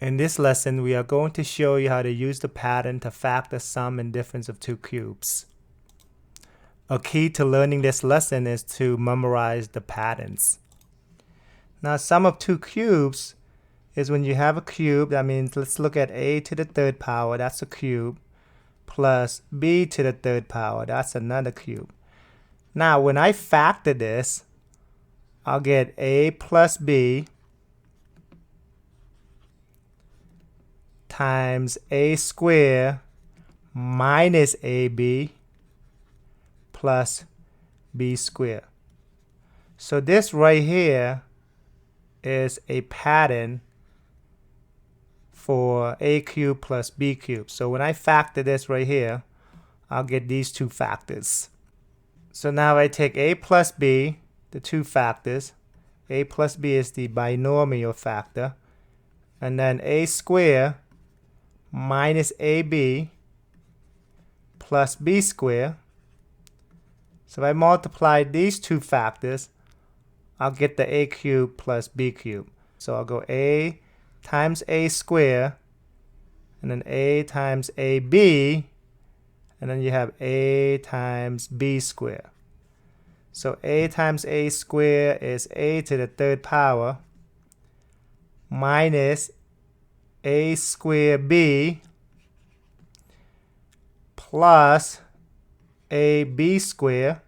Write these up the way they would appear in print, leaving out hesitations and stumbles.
In this lesson, we are going to show you how to use the pattern to factor sum and difference of two cubes. A key to learning this lesson is to memorize the patterns. Now, sum of two cubes is when you have a cube. That means let's look at a to the third power, that's a cube, plus b to the third power, that's another cube. Now, when I factor this, I'll get a plus b times a squared minus ab plus b squared. So this right here is a pattern for a cubed plus b cubed. So when I factor this right here, I'll get these two factors. So now I take a plus b, the two factors. A plus b is the binomial factor. And then a squared minus ab plus b squared. So if I multiply these two factors, I'll get the a cubed plus b cubed. So I'll go a times a squared, and then a times ab, and then you have a times b squared. So a times a squared is a to the third power minus a squared b plus a b squared.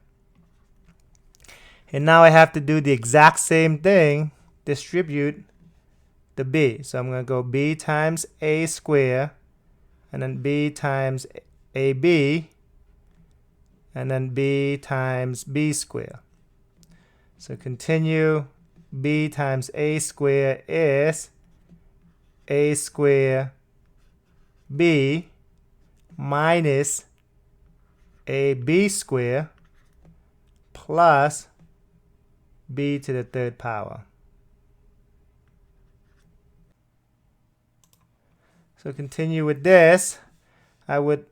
And now I have to do the exact same thing, distribute the b. So I'm going to go b times a squared, and then b times ab, and then b times b squared. So continue, b times a squared is a squared b minus a b squared plus b to the third power. So continue with this. I would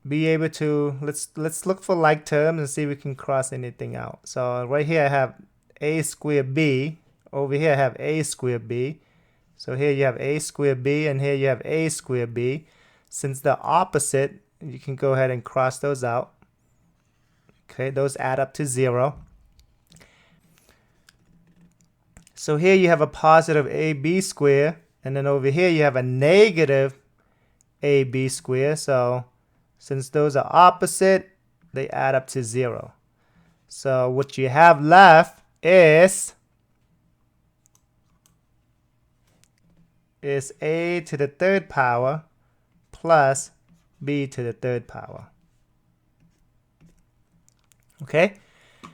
be able to, let's look for like terms and see if we can cross anything out. So right here I have a squared b. Over here I have a squared b. So here you have a squared b, and here you have a squared b. Since they're opposite, you can go ahead and cross those out. Okay, those add up to 0. So here you have a positive ab squared, and then over here you have a negative ab squared. So since those are opposite, they add up to 0. So what you have left is a to the third power plus b to the third power. Okay,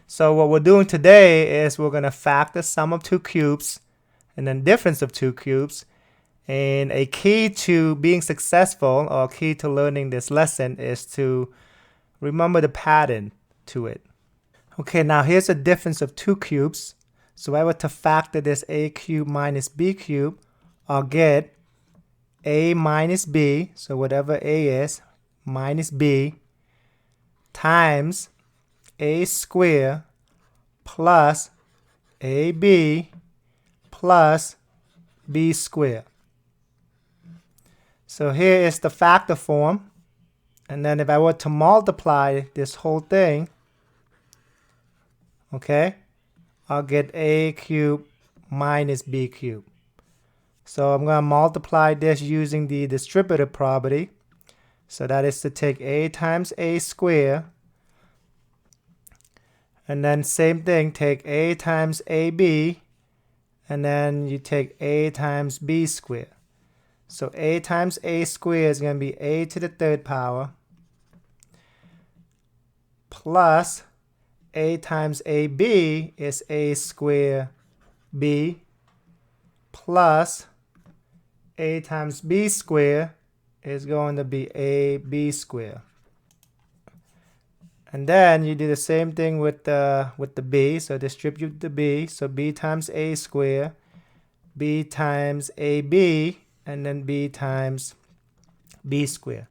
so what we're doing today is we're going to factor sum of two cubes and then difference of two cubes. And a key to being successful, or key to learning this lesson, is to remember the pattern to it. Okay, now here's a difference of two cubes. So if I were to factor this a cubed minus b cubed, I'll get a minus b, so whatever a is, minus b, times a squared plus ab plus b squared. So here is the factor form. And then if I were to multiply this whole thing, okay, I'll get a cubed minus b cubed. So I'm going to multiply this using the distributive property. So that is to take a times a squared, and then same thing, take a times ab, and then you take a times b squared. So a times a squared is going to be a to the third power plus a times ab is a squared b plus a times b squared is going to be a b squared. And then you do the same thing with the b. So distribute the b. So b times a squared, b times ab, and then b times b squared.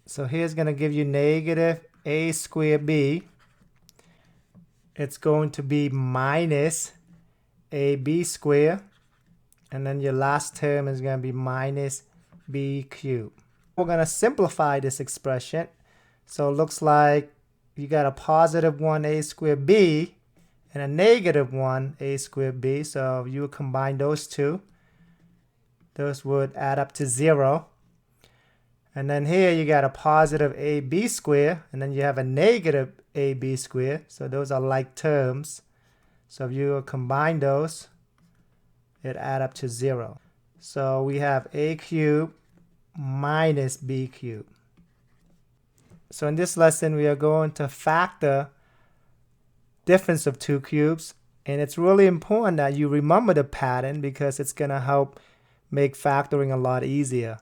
So here's going to give you negative a squared b. It's going to be minus ab squared, And then your last term is going to be minus b cubed. We're going to simplify this expression. So it looks like you got a positive 1a squared b and a negative 1a squared b. So you would combine those two. Those would add up to 0. And then here you got a positive ab squared, and then you have a negative ab squared. So those are like terms. So if you combine those, it add up to 0. So we have a cubed minus b cubed. So in this lesson, we are going to factor difference of two cubes. And it's really important that you remember the pattern because it's going to help make factoring a lot easier.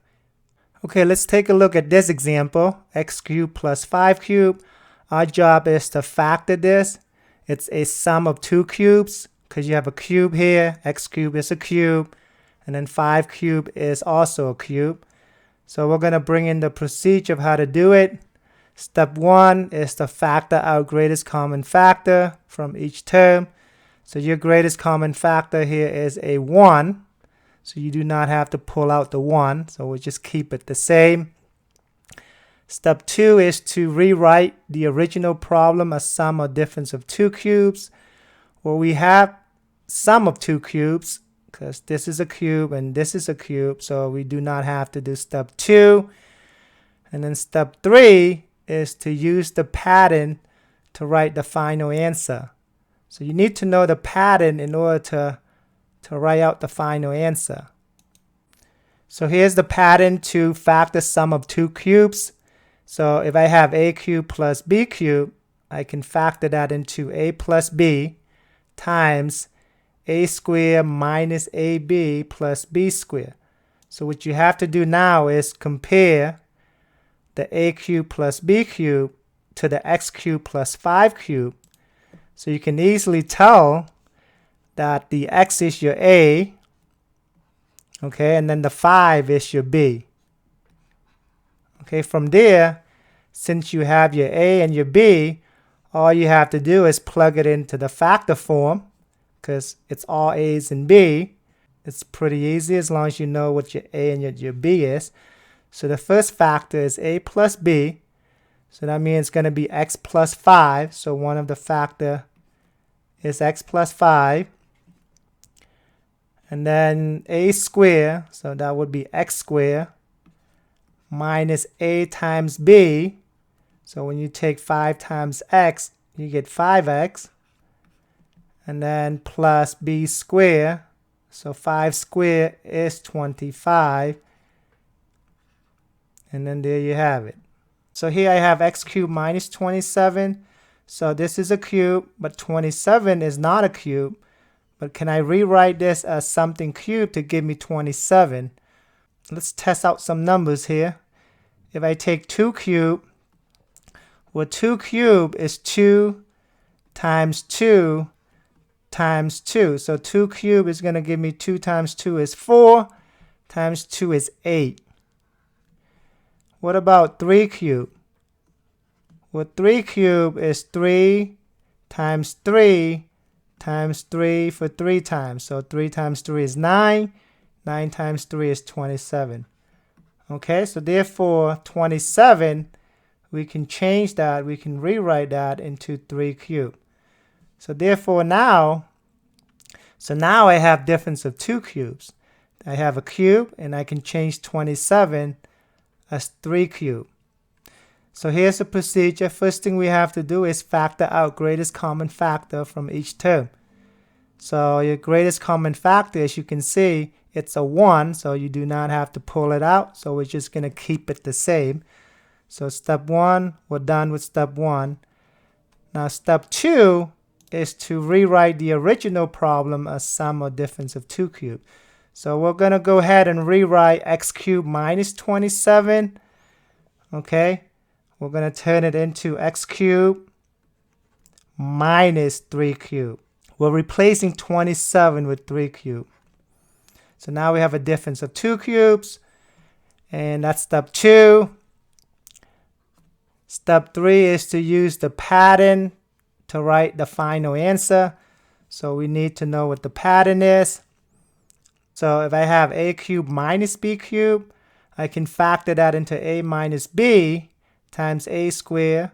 Okay, let's take a look at this example. X cubed plus 5 cubed. Our job is to factor this. It's a sum of two cubes because you have a cube here. X cubed is a cube. And then 5 cubed is also a cube. So we're going to bring in the procedure of how to do it. Step 1 is to factor out greatest common factor from each term. So your greatest common factor here is a 1. So you do not have to pull out the 1. So we'll just keep it the same. Step 2 is to rewrite the original problem as sum or difference of two cubes. Well, we have sum of two cubes because this is a cube and this is a cube. So we do not have to do step 2. And then step 3 is to use the pattern to write the final answer. So you need to know the pattern in order to write out the final answer. So here's the pattern to factor sum of two cubes. So if I have a cubed plus b cubed, I can factor that into a plus b times a squared minus ab plus b squared. So what you have to do now is compare the a cubed plus b cubed to the x cubed plus 5 cubed. So you can easily tell that the x is your a, okay, and then the 5 is your b. Okay, from there, since you have your a and your b, all you have to do is plug it into the factor form because it's all a's and b. It's pretty easy as long as you know what your a and your b is. So the first factor is a plus b. So that means it's going to be x plus 5. So one of the factor is x plus 5. And then a squared, so that would be x squared minus a times b. So when you take 5 times x, you get 5x. And then plus b squared. So 5 squared is 25. And then there you have it. So here I have x cubed minus 27. So this is a cube, but 27 is not a cube. But can I rewrite this as something cubed to give me 27? Let's test out some numbers here. If I take 2 cubed, well, 2 cubed is 2 times 2 times 2. So 2 cubed is going to give me 2 times 2 is 4 times 2 is 8. What about 3 cubed? Well, 3 cubed is 3 times 3 times 3 for 3 times. So 3 times 3 is 9. 9 times 3 is 27. Okay, so therefore 27, we can change that. We can rewrite that into 3 cubed. So therefore now I have difference of two cubes. I have a cube and I can change 27 as 3 cubed. So here's the procedure. First thing we have to do is factor out greatest common factor from each term. So your greatest common factor, as you can see, it's a 1, so you do not have to pull it out. So we're just going to keep it the same. So step 1, we're done with step 1. Now step 2 is to rewrite the original problem as sum or difference of two cubed. So we're going to go ahead and rewrite x cubed minus 27. Okay, we're going to turn it into x cubed minus 3 cubed. We're replacing 27 with 3 cubed. So now we have a difference of 2 cubes. And that's step 2. Step 3 is to use the pattern to write the final answer. So we need to know what the pattern is. So if I have a cubed minus b cubed, I can factor that into a minus b times a squared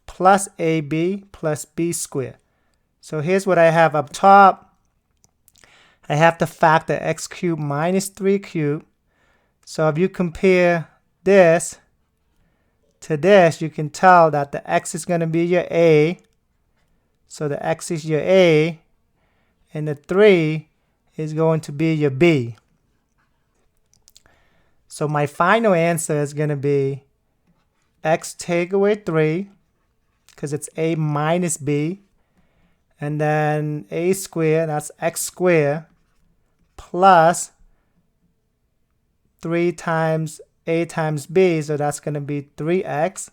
plus ab plus b squared. So here's what I have up top. I have to factor x cubed minus 3 cubed. So if you compare this to this, you can tell that the x is going to be your a. So the x is your a, and the 3 is going to be your b. So my final answer is going to be x take away 3, because it's a minus b, and then a squared, that's x squared, plus 3 times a times b, so that's going to be 3x,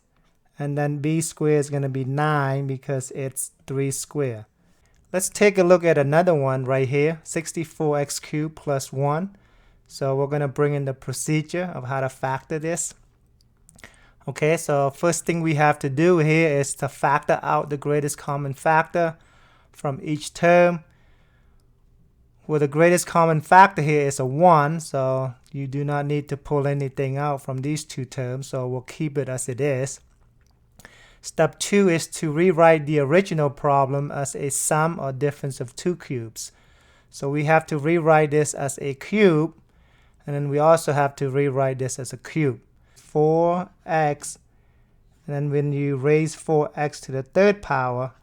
and then b squared is going to be 9 because it's 3 squared. Let's take a look at another one right here, 64x cubed plus 1. So we're going to bring in the procedure of how to factor this. Okay, so first thing we have to do here is to factor out the greatest common factor from each term. Well, the greatest common factor here is a 1, so you do not need to pull anything out from these two terms, so we'll keep it as it is. Step 2 is to rewrite the original problem as a sum or difference of two cubes. So we have to rewrite this as a cube, and then we also have to rewrite this as a cube. 4x, and then when you raise 4x to the third power,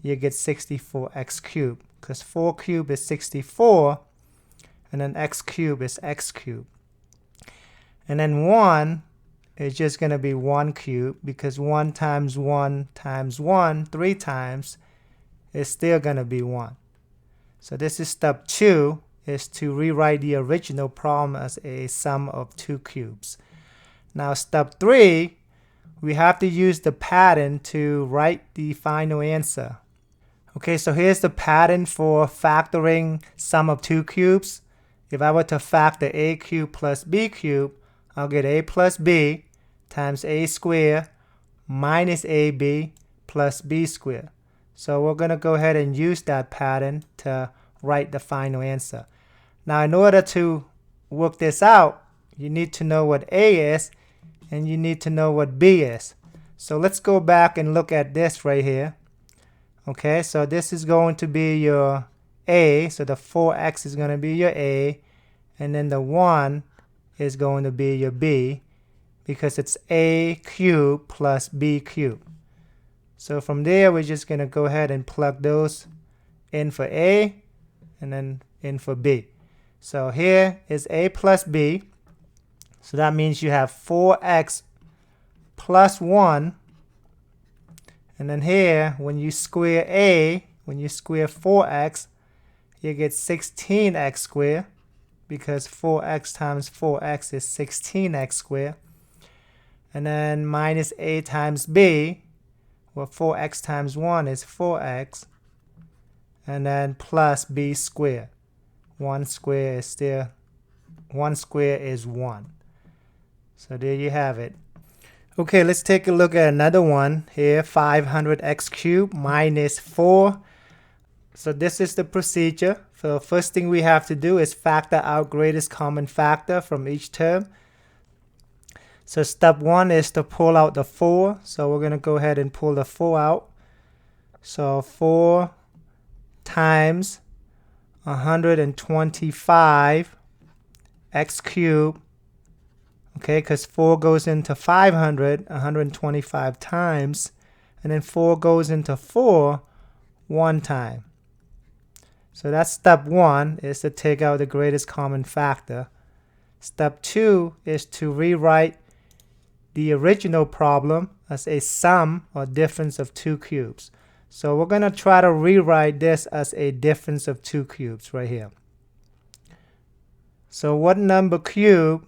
you get 64x cubed, because 4 cubed is 64, and then x cubed is x cubed. And then 1 is just going to be 1 cubed, because 1 times 1 times 1, 3 times, is still going to be 1. So this is step 2, is to rewrite the original problem as a sum of two cubes. Now step 3, we have to use the pattern to write the final answer. Okay, so here's the pattern for factoring sum of two cubes. If I were to factor a cubed plus b cubed, I'll get a plus b times a squared minus ab plus b squared. So we're going to go ahead and use that pattern to write the final answer. Now in order to work this out, you need to know what a is, and you need to know what b is. So let's go back and look at this right here. Okay, so this is going to be your a, so the 4x is going to be your a, and then the 1 is going to be your b, because it's a cubed plus b cubed. So from there, we're just going to go ahead and plug those in for a, and then in for b. So here is a plus b. So that means you have 4x plus 1. And then here, when you square a, when you square 4x, you get 16x squared, because 4x times 4x is 16x squared. And then minus a times b, well, 4x times 1 is 4x. And then plus b squared. 1 squared is still, 1 squared is 1. So there you have it. Okay, let's take a look at another one here, 500x cubed minus 4. So this is the procedure. So first thing we have to do is factor out greatest common factor from each term. So step 1 is to pull out the 4. So we're going to go ahead and pull the 4 out. So 4 times 125 x cubed. Okay, because 4 goes into 500, 125 times, and then 4 goes into 4 one time. So that's step 1, is to take out the greatest common factor. Step 2 is to rewrite the original problem as a sum or difference of two cubes. So we're going to try to rewrite this as a difference of two cubes right here. So what number cubed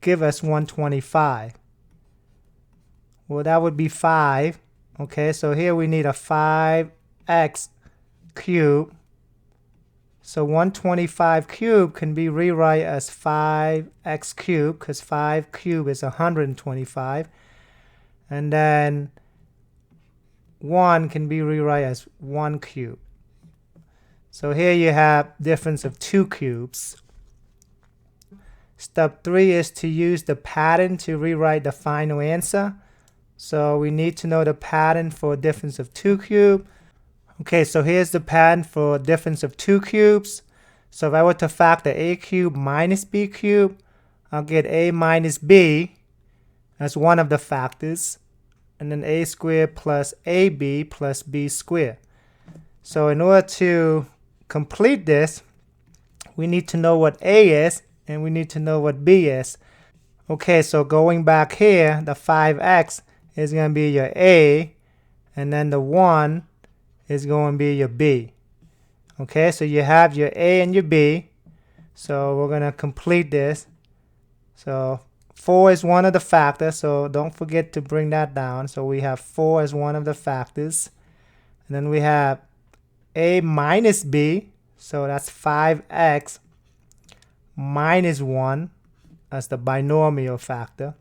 give us 125? Well, that would be 5. Okay, so here we need a 5x cubed. So 125 cubed can be rewrite as 5x cubed, because 5 cubed is 125. And then 1 can be rewrite as 1 cubed. So here you have difference of two cubes. Step 3 is to use the pattern to rewrite the final answer. So we need to know the pattern for a difference of 2 cubed. Okay, so here's the pattern for a difference of 2 cubes. So if I were to factor a cubed minus b cubed, I'll get a minus b as one of the factors, and then a squared plus ab plus b squared. So in order to complete this, we need to know what a is, and we need to know what b is. Okay, so going back here, the 5x is going to be your a, and then the 1 is going to be your b. Okay, so you have your a and your b. So we're going to complete this. So 4 is one of the factors, so don't forget to bring that down. So we have 4 as one of the factors. And then we have a minus b, so that's 5x minus 1 as the binomial factor.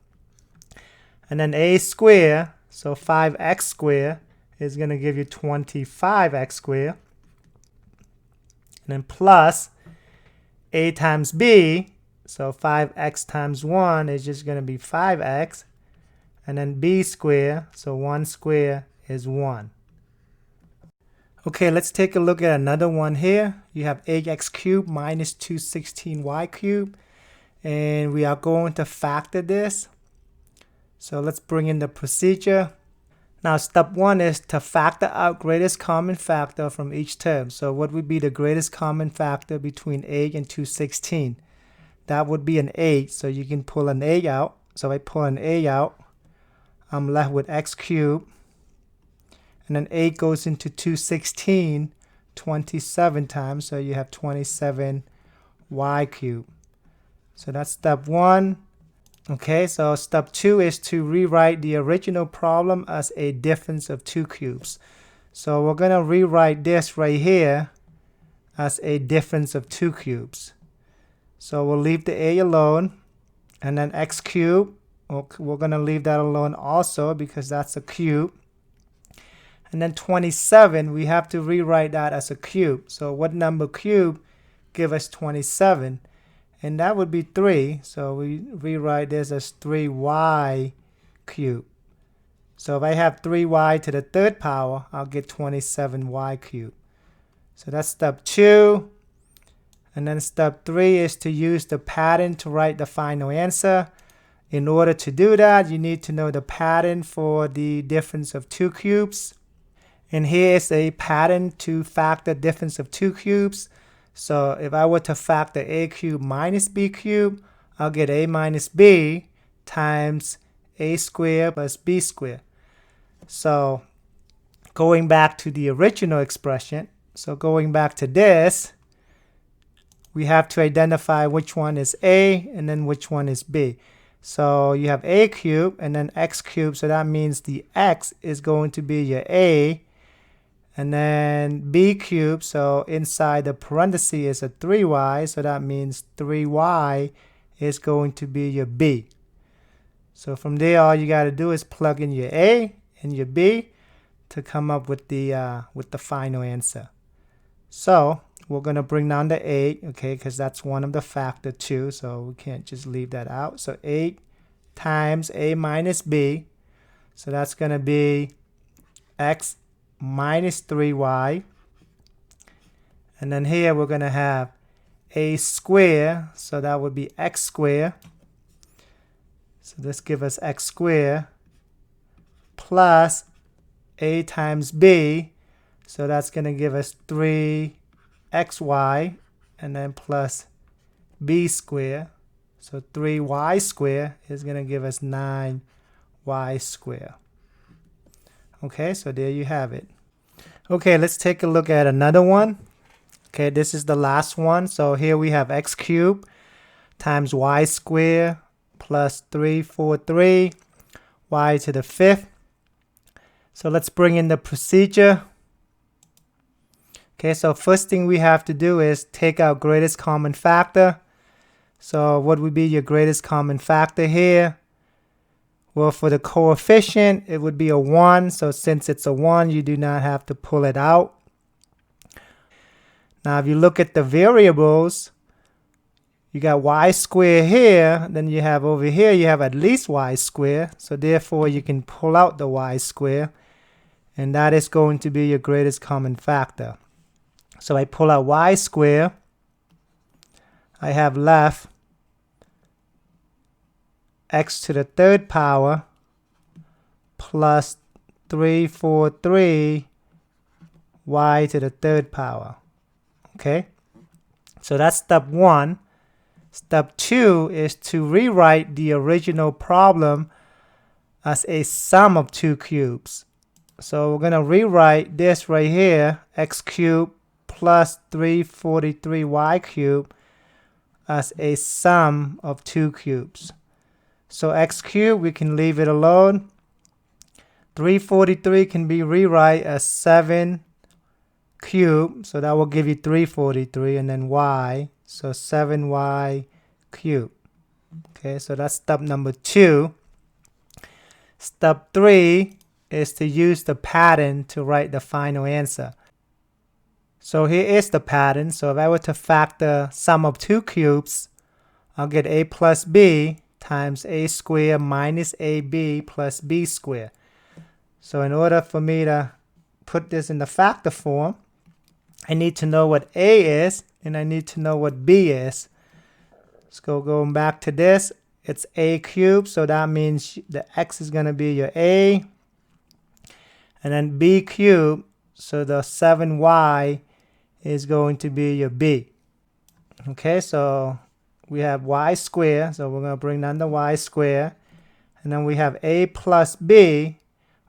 And then a squared, so 5x squared is going to give you 25x squared. And then plus a times b, so 5x times 1 is just going to be 5x. And then b squared, so 1 squared is 1. Okay, let's take a look at another one here. You have ax cubed minus 216y cubed. And we are going to factor this. So let's bring in the procedure. Now step 1 is to factor out greatest common factor from each term. So what would be the greatest common factor between 8 and 216? That would be an 8, so you can pull an 8 out. So I pull an 8 out, I'm left with x cubed. And then 8 goes into 216 27 times, so you have 27y cubed. So that's step 1. Okay, so step 2 is to rewrite the original problem as a difference of 2 cubes. So we're going to rewrite this right here as a difference of 2 cubes. So we'll leave the a alone, and then x cubed, we're going to leave that alone also because that's a cube. And then 27, we have to rewrite that as a cube. So what number cube give us 27? And that would be 3. So we rewrite this as 3y cubed. So if I have 3y to the third power, I'll get 27y cubed. So that's step 2. And then step 3 is to use the pattern to write the final answer. In order to do that, you need to know the pattern for the difference of 2 cubes. And here is a pattern to factor difference of 2 cubes. So if I were to factor a cubed minus b cubed, I'll get a minus b times a squared plus b squared. So going back to the original expression, so going back to this, we have to identify which one is a and then which one is b. So you have a cubed and then x cubed, so that means the x is going to be your a. And then b cubed, so inside the parenthesis is a 3y, so that means 3y is going to be your b. So from there, all you got to do is plug in your a and your b to come up with the final answer. So we're going to bring down the 8, okay, because that's one of the factor too, so we can't just leave that out. So 8 times a minus b, so that's going to be x minus 3y. And then here we're going to have a squared, so that would be x squared. So this gives us x squared plus a times b, so that's going to give us 3xy, and then plus b squared. So 3y squared is going to give us 9y squared. Okay, so there you have it. Okay, let's take a look at another one. Okay, this is the last one. So here we have x cubed times y squared plus 343 y to the 5th. So let's bring in the procedure. Okay, so first thing we have to do is take out greatest common factor. So what would be your greatest common factor here? Well, for the coefficient, it would be a 1. So since it's a 1, you do not have to pull it out. Now, if you look at the variables, you got y squared here, then you have over here, you have at least y squared. So therefore, you can pull out the y squared, and that is going to be your greatest common factor. So I pull out y squared. I have left x to the third power plus 343 y to the third power. Okay, so that's step one. Step two is to rewrite the original problem as a sum of two cubes. So we're going to rewrite this right here, x cubed plus 343y cubed, as a sum of two cubes. So x cubed, we can leave it alone. 343 can be rewrite as 7 cubed, so that will give you 343, and then y, so 7y cubed. Okay, so that's step number two. Step three is to use the pattern to write the final answer. So here is the pattern. So if I were to factor sum of two cubes, I'll get a plus b times a squared minus ab plus b squared. So in order for me to put this in the factor form, I need to know what a is, and I need to know what b is. Let's going back to this. It's a cubed, so that means the x is going to be your a, and then b cubed, so the 7y is going to be your b. Okay, so we have y squared, so we're going to bring down the y squared, and then we have a plus b.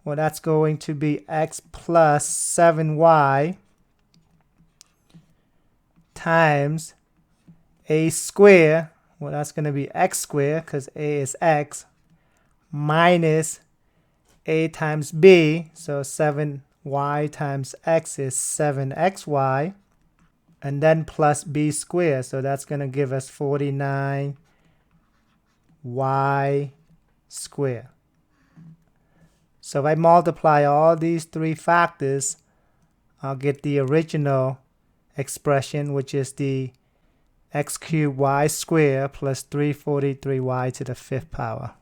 Well, that's going to be x plus 7y times a squared. Well, that's going to be x squared because a is x, minus a times b. So 7y times x is 7xy. And then plus b squared. So that's going to give us 49y squared. So if I multiply all these three factors, I'll get the original expression, which is the x cubed y squared plus 343y to the fifth power.